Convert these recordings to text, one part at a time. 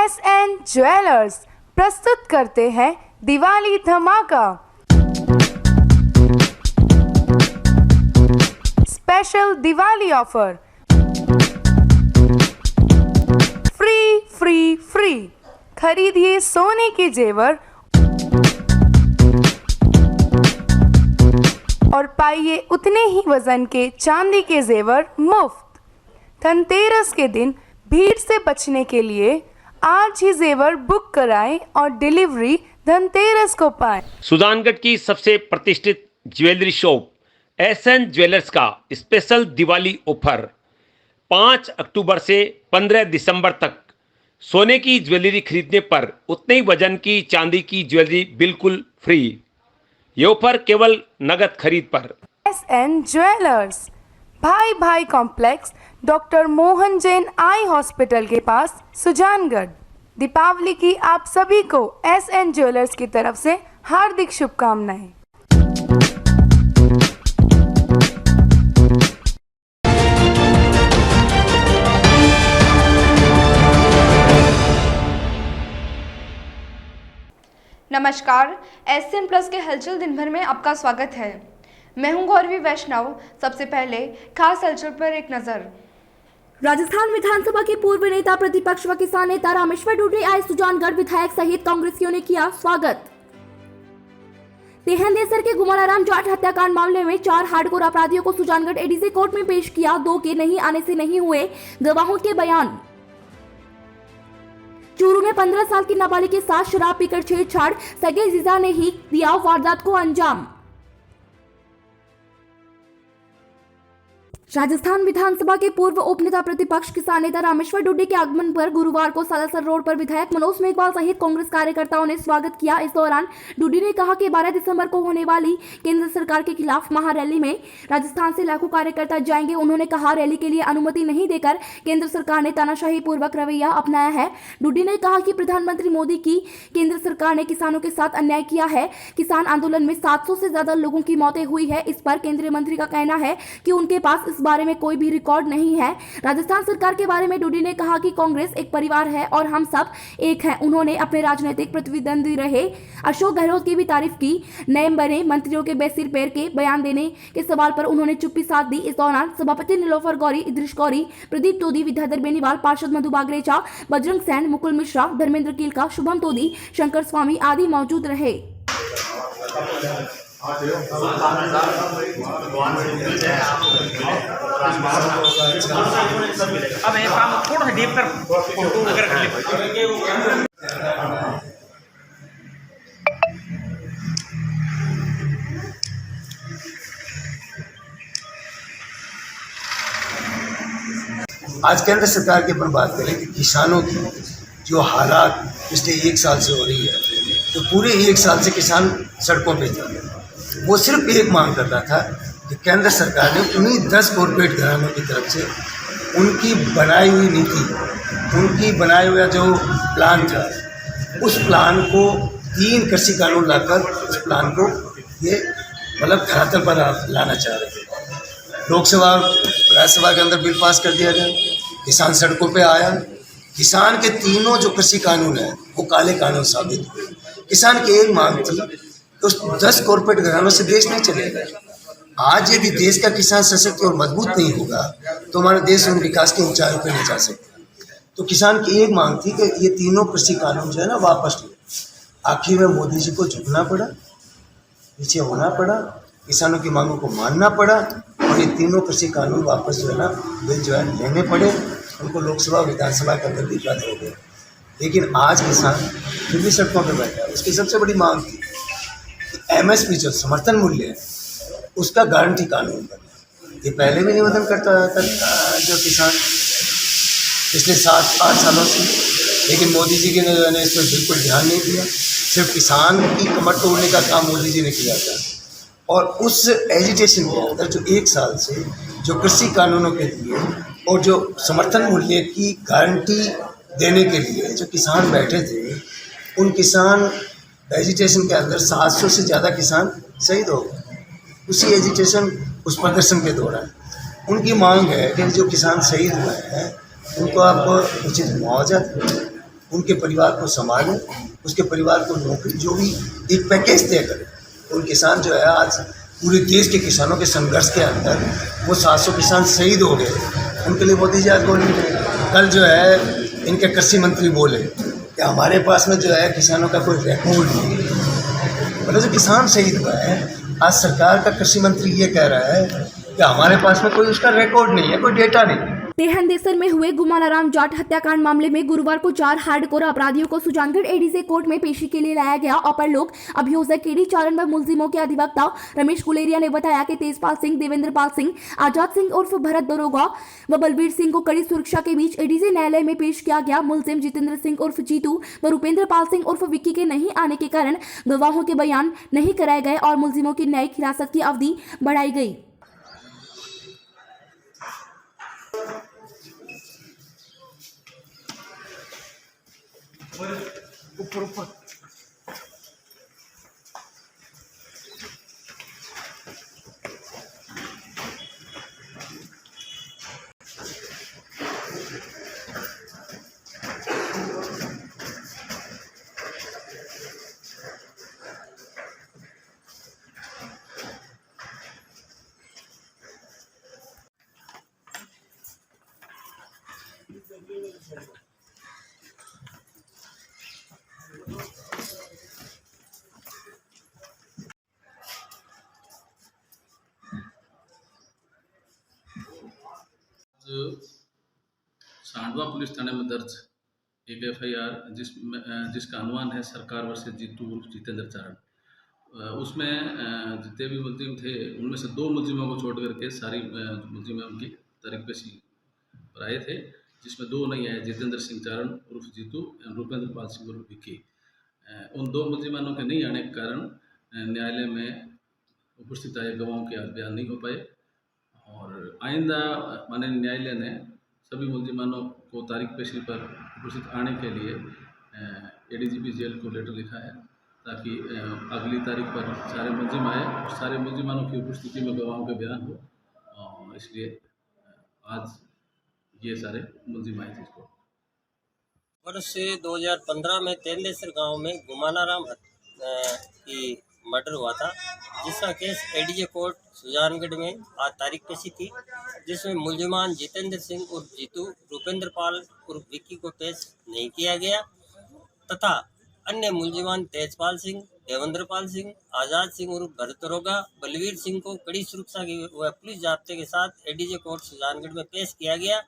SN jewellers प्रस्तुत करते हैं दिवाली धमाका। स्पेशल दिवाली ऑफर, फ्री खरीदिए सोने के जेवर और पाइए उतने ही वजन के चांदी के जेवर मुफ्त। धनतेरस के दिन भीड़ से बचने के लिए आज ही जेवर बुक कराएं और डिलीवरी धनतेरस को पाएं। सुजानगढ़ की सबसे प्रतिष्ठित ज्वेलरी शॉप SN ज्वेलर्स का स्पेशल दिवाली ऑफर 5 अक्टूबर से 15 दिसंबर तक सोने की ज्वेलरी खरीदने पर उतने ही वजन की चांदी की ज्वेलरी बिल्कुल फ्री। ये ऑफर केवल नगद खरीद पर। SN ज्वेलर्स, भाई complex, doctor Mohan Jain eye hospital के पास, सुजानगढ़। दीपावली की आप सभी को SN ज्वेलर्स की तरफ से हार्दिक शुभकामनाएं। नमस्कार, SN प्लस के हलचल दिन भर में आपका स्वागत है। मैं हूं गौरवी वैष्णव। सबसे पहले खास हलचल पर एक नजर। राजस्थान विधानसभा के पूर्व नेता, प्रतिपक्ष व किसान नेता रामेश्वर डूडी आए सुजानगढ़। विधायक सहित कांग्रेसियों ने किया स्वागत। तेहंदेसर के गुमाराराम जाट हत्याकांड मामले में 4 हार्डकोर अपराधियों को सुजानगढ़ एडीजे कोर्ट में पेश किया। 2 के नहीं आने से नहीं हुए गवाहों के बयान। चूरू में 15 साल की नाबालिग के साथ शराब पीकर छेड़छाड़, सगे जीजा ने ही दिया वारदात को अंजाम। राजस्थान विधानसभा के पूर्व उपनेता, प्रतिपक्ष किसान नेता रामेश्वर डूडी के आगमन पर गुरुवार को सालासर रोड पर विधायक मनोज मेघवाल सहित कांग्रेस कार्यकर्ताओं ने स्वागत किया। इस दौरान डूडी ने कहा कि 12 दिसंबर को होने वाली केंद्र सरकार के खिलाफ महारैली में राजस्थान से लाखों कार्यकर्ता जाएंगे। उन्होंने कहा, रैली के लिए अनुमति नहीं देकर केंद्र सरकार ने तानाशाही पूर्वक रवैया अपनाया है। डूडी ने कहा कि प्रधानमंत्री मोदी की केंद्र सरकार ने किसानों के साथ अन्याय किया है। किसान आंदोलन में 700 से ज्यादा लोगों की मौतें हुई है। इस पर केंद्रीय मंत्री का कहना है कि उनके पास इस बारे में कोई भी रिकॉर्ड नहीं है। राजस्थान सरकार के बारे में डूडी ने कहा कि कांग्रेस एक परिवार है और हम सब एक हैं। उन्होंने अपने राजनीतिक प्रतिद्वंदी रहे अशोक गहलोत की भी तारीफ की। नए बने मंत्रियों के बेसिर पैर के बयान देने के सवाल पर उन्होंने चुप्पी साध दी। इस दौरान सभापति नीलोफर गौरी, इद्रिश गौरी, प्रदीप तोदी, विद्याधर बेनीवाल, पार्षद मधु बागरेचा, बजरंग सैन, मुकुल मिश्रा, धर्मेंद्र कीलका, शुभम तोदी, शंकर स्वामी आदि मौजूद रहे। अब एक काम थोड़ा डीप कर आज केंद्र सरकार के ऊपर बात करें कि किसानों की जो हालात पिछले 1 साल से हो रही है, तो पूरे 1 साल से किसान सड़कों पे थे। वो सिर्फ एक मांग कर रहा था कि केंद्र सरकार ने उन्हीं 10 कॉर्पोरेट घरानों की तरफ से उनकी बनाई हुई नीति, उनकी बनाया हुआ जो प्लान था, उस प्लान को 3 कृषि कानून लाकर उस प्लान को ये मतलब धरातल पर लाना चाह रहे थे। लोकसभा राज्यसभा के अंदर बिल पास कर दिया गया, किसान सड़कों पे आया। किसान के तीनों जो कृषि कानून हैं वो काले कानून साबित हुए। किसान की एक मांग थी कि उस 10 कॉर्पोरेट घरानों से देश नहीं चलेगा। आज यदि देश का किसान सशक्त और मजबूत नहीं होगा तो हमारा देश उन विकास की ऊंचाइयों पर नहीं जा सकता। तो किसान की एक मांग थी कि ये तीनों कृषि कानून जो है ना वापस ले। आखिर में मोदी जी को झुकना पड़ा, पीछे होना पड़ा, किसानों की मांगों को मानना पड़ा और ये तीनों कृषि कानून वापस जो है ना बिल जो है लेने पड़े। उनको लोकसभा विधानसभा के अंदर दिक्कत हो गई, लेकिन आज किसान फिर भी सड़कों पर बैठा है। उसकी सबसे बड़ी मांग थी कि MSP जो समर्थन मूल्य है उसका गारंटी कानून बने। ये पहले भी निवेदन करता था जो किसान पिछले 7-8 सालों से, लेकिन मोदी जी ने इस पर बिल्कुल ध्यान नहीं दिया। सिर्फ किसान की कमर तोड़ने का काम मोदी जी ने किया था। और उस एजिटेशन के अंदर जो 1 साल से जो कृषि कानूनों के लिए और जो समर्थन मूल्य की गारंटी देने के लिए जो किसान बैठे थे, उन किसान एजिटेशन के अंदर 700 से ज़्यादा किसान शहीद हो गए उसी एजिटेशन, उस प्रदर्शन के दौरान। उनकी मांग है कि जो किसान शहीद हुए हैं उनको आप उचित मुआवजा दें, उनके परिवार को संभाले, उसके परिवार को नौकरी, जो भी एक पैकेज तय करे। उन किसान जो है आज पूरे देश के किसानों के संघर्ष के अंदर वो 700 किसान शहीद हो गए, उनके लिए मोदी जी आज बोल रहे हैं। कल जो है इनके कृषि मंत्री बोले कि हमारे पास में जो है किसानों का कोई रिकॉर्ड नहीं है। मतलब जो किसान शहीद हुआ है, आज सरकार का कृषि मंत्री ये कह रहा है कि हमारे पास में कोई उसका रिकॉर्ड नहीं है, कोई डेटा नहीं है। तेहनदेसर में हुए गुमानाराम जाट हत्याकांड मामले में गुरुवार को 4 हार्डकोर अपराधियों को सुजानगढ़ एडीजे कोर्ट में पेशी के लिए लाया गया। अपर लोक अभियोजक केडी चारण व मुलजिमों के अधिवक्ता रमेश गुलेरिया ने बताया कि तेजपाल सिंह, देवेंद्रपाल सिंह, आजाद सिंह उर्फ भरत दरोगा व बलवीर सिंह को कड़ी सुरक्षा के बीच एडीजे न्यायालय में पेश किया गया। मुलजिम जितेंद्र सिंह उर्फ जीतू व रुपेंद्र पाल सिंह उर्फ विक्की के नहीं आने के कारण गवाहों के बयान नहीं कराए गए और मुलजिमों की न्यायिक हिरासत की अवधि बढ़ाई गई। सांडवा पुलिस थाने में दर्ज एक एफआईआर जिसका अनुमान है सरकार वर्सेस जीतू उर्फ जितेंद्र चारण। उसमें जितने भी मुलजिम थे उनमें से 2 मुलजिमों को छोड़ करके सारी मुलजिम उनकी तारीख पेशी पर आए थे, जिसमें 2 नहीं आए, जितेंद्र सिंह चारण उर्फ जीतू और रुपेंद्र पाल सिंह उर्फ विक्की। उन 2 मुलजिमानों के नहीं आने के कारण न्यायालय में उपस्थित आए गवाहों के आज बयान नहीं हो पाए और आइंदा माननीय न्यायालय ने सभी मुलजिमानों को तारीख पेशी पर उपस्थित आने के लिए एडीजीपी जेल को लेटर लिखा है ताकि अगली तारीख पर सारे मुलजिम आए और सारे मुलजिमानों की उपस्थिति में गवाहों के बयान हो, और इसलिए आज ये सारे मुलजिम आए थे इसको। वर्ष 2015 में तेंदेसर गांव में गुमानाराम की मर्डर हुआ था, जिसका केस एडीजे कोर्ट सुजानगढ़ में आज तारीख पेशी थी, जिसमें मुलजिमान जितेंद्र सिंह उर्फ जीतू, रुपेंद्र पाल उर्फ विक्की को पेश नहीं किया गया तथा अन्य मुलजिमान तेजपाल सिंह, देवेंद्रपाल सिंह, आजाद सिंह उर्फ भरत दरोगा, बलवीर सिंह को कड़ी सुरक्षा की व पुलिस जाब्ते के साथ एडीजे कोर्ट सुजानगढ़ में पेश किया गया।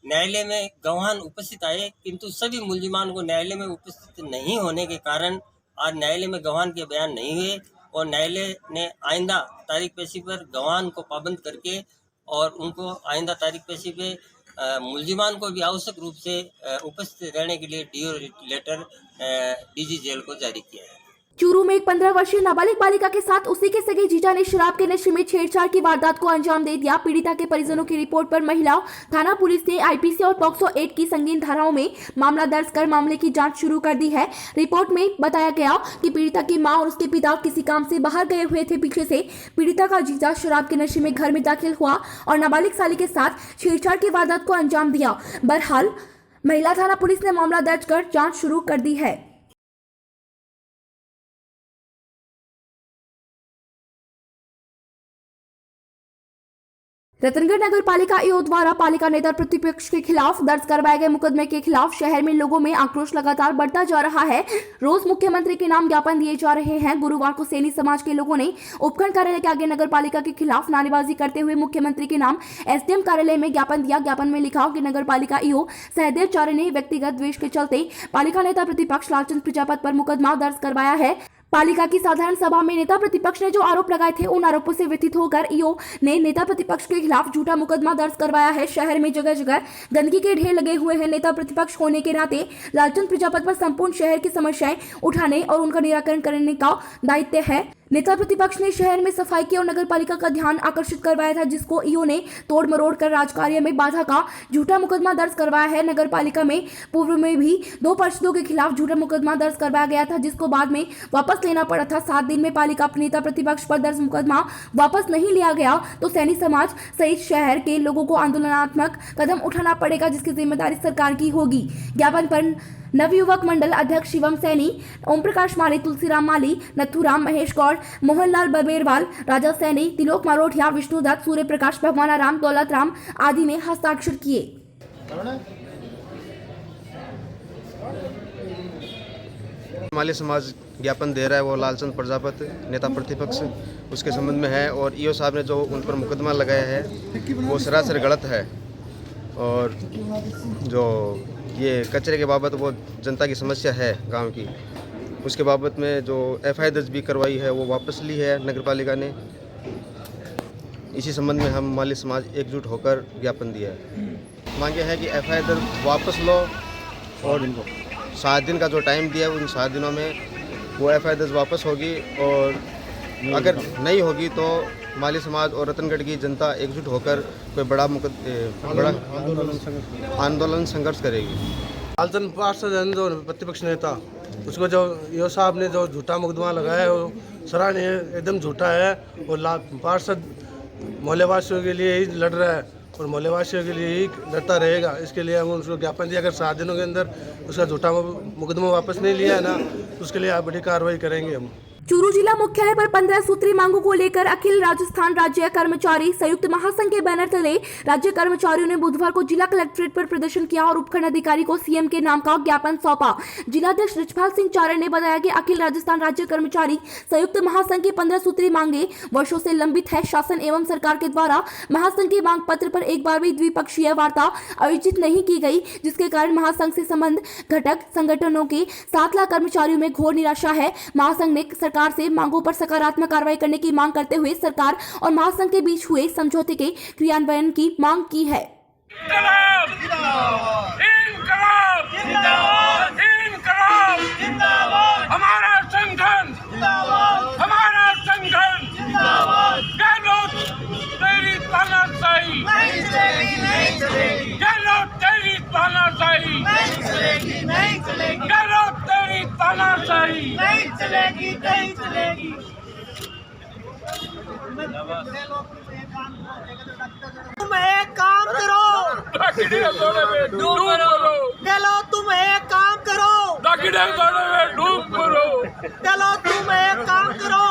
न्यायालय में गवाह उपस्थित आए, किंतु सभी मुलजिमान को न्यायालय में उपस्थित नहीं होने के कारण आज न्यायालय में गवाह के बयान नहीं हुए और न्यायालय ने आइंदा तारीख पेशी पर गवाह को पाबंद करके और उनको आइंदा तारीख पेशी पे मुलजिमान को भी आवश्यक रूप से उपस्थित रहने के लिए डीओ लेटर डीजी जेल को जारी किया है। चूरू में एक 15 वर्षीय नाबालिग बालिका के साथ उसी के सगे जीजा ने शराब के नशे में छेड़छाड़ की वारदात को अंजाम दे दिया। पीड़िता के परिजनों की रिपोर्ट पर महिला थाना पुलिस ने आईपीसी और पॉक्सो एक्ट की संगीन धाराओं में मामला दर्ज कर मामले की जांच शुरू कर दी है। रिपोर्ट में बताया गया कि पीड़िता की मां और उसके पिता किसी काम से बाहर गए हुए थे। पीछे से पीड़िता का जीजा शराब के नशे में घर में दाखिल हुआ और नाबालिग साली के साथ छेड़छाड़ की वारदात को अंजाम दिया। बहरहाल महिला थाना पुलिस ने मामला दर्ज कर जाँच शुरू कर दी है। रतनगढ़ नगर पालिका ईओ द्वारा पालिका नेता प्रतिपक्ष के खिलाफ दर्ज करवाए गए मुकदमे के खिलाफ शहर में लोगों में आक्रोश लगातार बढ़ता जा रहा है। रोज मुख्यमंत्री के नाम ज्ञापन दिए जा रहे हैं। गुरुवार को सैनी समाज के लोगों ने उपखंड कार्यालय के आगे नगर पालिका के खिलाफ नारेबाजी करते हुए मुख्यमंत्री के नाम एसडीएम कार्यालय में ज्ञापन दिया। ज्ञापन में लिखा कि नगर पालिका ईओ सहदेव चारण ने व्यक्तिगत द्वेष के चलते पालिका नेता प्रतिपक्ष लालचंद प्रजापत पर मुकदमा दर्ज करवाया है। पालिका की साधारण सभा में नेता प्रतिपक्ष ने जो आरोप लगाए थे उन आरोपों से व्यथित होकर ईओ ने नेता प्रतिपक्ष के खिलाफ झूठा मुकदमा दर्ज करवाया है। शहर में जगह जगह गंदगी के ढेर लगे हुए हैं। नेता प्रतिपक्ष होने के नाते लालचंद प्रजापत पर संपूर्ण शहर की समस्याएं उठाने और उनका निराकरण करने का दायित्व है। नेता प्रतिपक्ष ने शहर में सफाई की और नगर पालिका का ध्यान आकर्षित करवाया था, जिसको ईओ ने तोड़ मरोड़ कर राजकार्य में बाधा का झूठा मुकदमा दर्ज करवाया है। नगर पालिका में पूर्व में भी 2 पार्षदों के खिलाफ झूठा मुकदमा दर्ज करवाया गया था, जिसको बाद में वापस लेना पड़ा था। 7 दिन में पालिका अपने नेता प्रतिपक्ष पर दर्ज मुकदमा वापस नहीं लिया गया तो सैनी समाज सहित शहर के लोगों को आंदोलनात्मक कदम उठाना पड़ेगा, जिसकी जिम्मेदारी सरकार की होगी। ज्ञापन पर नवयुवक मंडल अध्यक्ष शिवम सैनी, ओम प्रकाश माली, तुलसीराम माली, नथुराम, महेश गौड़, मोहनलाल बबेरवाल, राजा सैनी, तिलोक मरोठिया, विष्णुदत्त, सूर्य प्रकाश, भगवानाराम, दौलत राम आदि ने हस्ताक्षर किए। माली समाज ज्ञापन दे रहा है वो लालचंद प्रजापति नेता प्रतिपक्ष उसके संबंध में है, और ईओ साहब ने जो उन पर मुकदमा लगाया है वो सरासर गलत है, और जो ये कचरे के बाबत वो जनता की समस्या है गांव की, उसके बाबत में जो एफआईआर दर्ज भी करवाई है वो वापस ली है नगरपालिका ने। इसी संबंध में हम माली समाज एकजुट होकर ज्ञापन दिया है। मांगे हैं कि एफआईआर दर्ज वापस लो, और 7 दिन का जो टाइम दिया है उन 7 दिनों में वो एफआईआर दर्ज वापस होगी, और अगर नहीं होगी तो माली समाज और रतनगढ़ की जनता एकजुट होकर कोई बड़ा आंदोलन संघर्ष करेगी। लालचंद पार्षद जो प्रतिपक्ष नेता, उसको जो ईओ साहब ने जो झूठा मुकदमा लगाया है वो सराहनीय एकदम झूठा है, और पार्षद मोहल्लेवासियों के लिए ही लड़ रहा है और मोहल्लेवासियों के लिए ही लड़ता रहेगा। इसके लिए हम उसको ज्ञापन दिया, अगर 7 दिनों के अंदर उसका झूठा मुकदमा वापस नहीं लिया है ना तो उसके लिए बड़ी कार्रवाई करेंगे हम। चूरू जिला मुख्यालय पर 15 सूत्री मांगों को लेकर अखिल राजस्थान राज्य कर्मचारी संयुक्त महासंघ के बैनर तले राज्य कर्मचारियों ने बुधवार को जिला कलेक्ट्रेट पर प्रदर्शन किया और उपखंड अधिकारी को सीएम के नाम का ज्ञापन सौंपा। जिलाध्यक्ष रिचपाल सिंह चारण ने बताया कि अखिल राजस्थान राज्य कर्मचारी संयुक्त महासंघ की 15 सूत्री मांगे वर्षों से लंबित है। शासन एवं सरकार के द्वारा महासंघ के मांग पत्र पर एक बार भी द्विपक्षीय वार्ता आयोजित नहीं की गई, जिसके कारण महासंघ से संबंध घटक संगठनों के 7 लाख कर्मचारियों में घोर निराशा है। महासंघ ने सरकार से मांगों पर सकारात्मक कार्रवाई करने की मांग करते हुए सरकार और महासंघ के बीच हुए समझौते के क्रियान्वयन की मांग की है। हमारा संगठन तेरी तानाशाही नहीं चलेगी, तेरी तानाशाही नहीं चलेगी, तेरी तानाशाही नहीं चलेगी। तुम एक काम करो, चलो तुम एक काम करो, चलो तुम एक काम करो।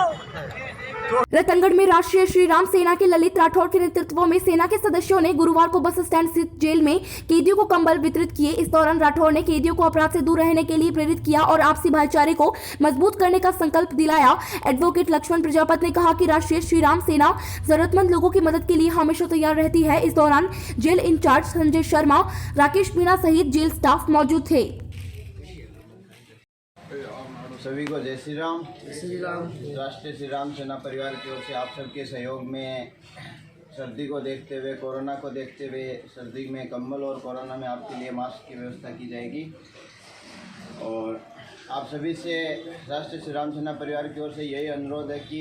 रतनगढ़ में राष्ट्रीय श्री राम सेना के ललित राठौर के नेतृत्व में सेना के सदस्यों ने गुरुवार को बस स्टैंड स्थित जेल में कैदियों को कंबल वितरित किए। इस दौरान राठौर ने कैदियों को अपराध से दूर रहने के लिए प्रेरित किया और आपसी भाईचारे को मजबूत करने का संकल्प दिलाया। एडवोकेट लक्ष्मण प्रजापति ने कहा कि राष्ट्रीय श्री राम सेना जरूरतमंद लोगों की मदद के लिए हमेशा तैयार रहती है। इस दौरान जेल इंचार्ज संजय शर्मा, राकेश मीणा सहित जेल स्टाफ मौजूद थे। सभी को जय श्री राम। राष्ट्रीय श्री राम सेना परिवार की ओर से आप सबके सहयोग में सर्दी को देखते हुए, कोरोना को देखते हुए सर्दी में कंबल और कोरोना में आपके लिए मास्क की व्यवस्था की जाएगी। और आप सभी से राष्ट्रीय श्री राम सेना परिवार की ओर से यही अनुरोध है कि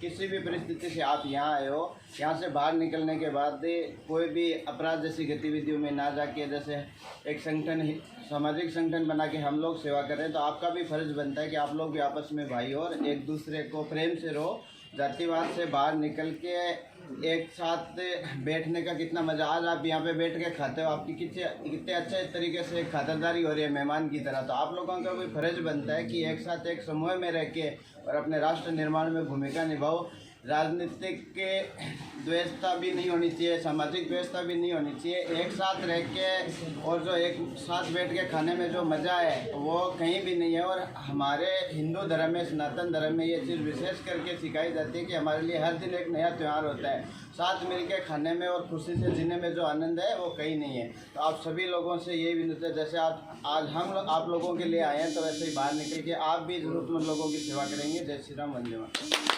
किसी भी परिस्थिति से आप यहाँ आए हो, यहाँ से बाहर निकलने के बाद कोई भी अपराध जैसी गतिविधियों में ना जाके, जैसे एक संगठन, सामाजिक संगठन बना के हम लोग सेवा करें, तो आपका भी फर्ज बनता है कि आप लोग भी आपस में भाई और एक दूसरे को प्रेम से रहो। जातिवाद से बाहर निकल के एक साथ बैठने का कितना मज़ा, आज आप यहाँ पे बैठ के खाते हो, आपकी कितने अच्छे तरीके से खातिरदारी हो रही है मेहमान की तरह। तो आप लोगों का भी फर्ज बनता है कि एक साथ एक समूह में रह के और अपने राष्ट्र निर्माण में भूमिका निभाओ। राजनीतिक के द्वेषता भी नहीं होनी चाहिए, सामाजिक द्वेषता भी नहीं होनी चाहिए। एक साथ रह के और जो एक साथ बैठ के खाने में जो मज़ा है वो कहीं भी नहीं है। और हमारे हिंदू धर्म में, सनातन धर्म में ये चीज़ विशेष करके सिखाई जाती है कि हमारे लिए हर दिन एक नया त्यौहार होता है। साथ मिल के खाने में और खुशी से जीने में जो आनंद है वो कहीं नहीं है। तो आप सभी लोगों से यही विनती है, जैसे आज हम आप लोगों के लिए आए हैं, तो वैसे ही बाहर निकल के आप भी जरूरतमंद लोगों की सेवा करेंगे। जय श्री राम, वंदे मातरम।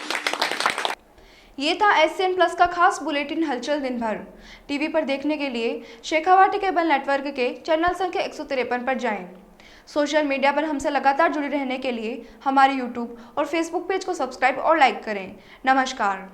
ये था SCN प्लस का खास बुलेटिन हलचल दिन भर। टीवी पर देखने के लिए शेखावाटी केबल नेटवर्क के चैनल संख्या 153 पर जाएं। सोशल मीडिया पर हमसे लगातार जुड़े रहने के लिए हमारे YouTube और Facebook पेज को सब्सक्राइब और लाइक करें। नमस्कार।